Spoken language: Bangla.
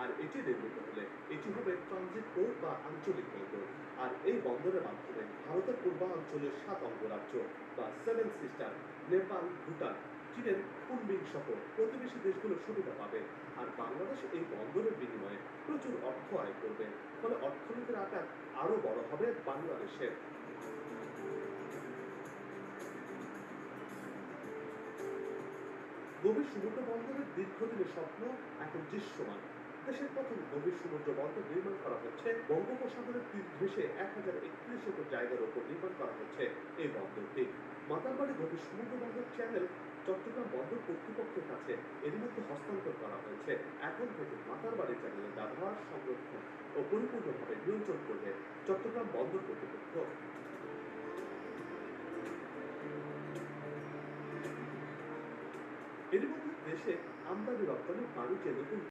আর এটি নির্মিত হলে এটি হবে ট্রানজিট পোর্ট বা আঞ্চলিক বন্দর। আর এই বন্দরের মাধ্যমে ভারতের পূর্বাঞ্চলের ৭ অঙ্গরাজ্য বা 7 সিস্টার নেপাল, ভুটান, চীনের কুনমিং সহ প্রতিবেশী দেশগুলো সুবিধা পাবে। আর বাংলাদেশ এই বন্দরের বিনিময়ে প্রচুর অর্থ আয় করবে। ফলে অর্থনীতির আকার আরো বড় হবে বাংলাদেশের। গভীর সমুদ্র বন্দরের দীর্ঘদিনের স্বপ্ন এখন দৃশ্যমান। দেশের প্রথম গভীর সমুদ্র বন্দর নির্মাণ করা হচ্ছে বঙ্গোপসাগরের তীর ঘেঁষে ১,০৩১ একর জায়গার উপর নির্মাণ করা হচ্ছে এই বন্দরটি। মাতারবাড়ি গভীর সমুদ্র বন্দর চ্যানেল চট্টগ্রাম বন্দর কর্তৃপক্ষের কাছে এরই মধ্যে হস্তান্তর করা হয়েছে। এখন থেকে মাতারবাড়ি চ্যানেলের ব্যবহার, সংরক্ষণ ও পরিপূর্ণভাবে নিয়ন্ত্রণ করবে চট্টগ্রাম বন্দর কর্তৃপক্ষ। এর মধ্যে দেশে আমদানি রপ্তানি বাণিজ্যে নতুন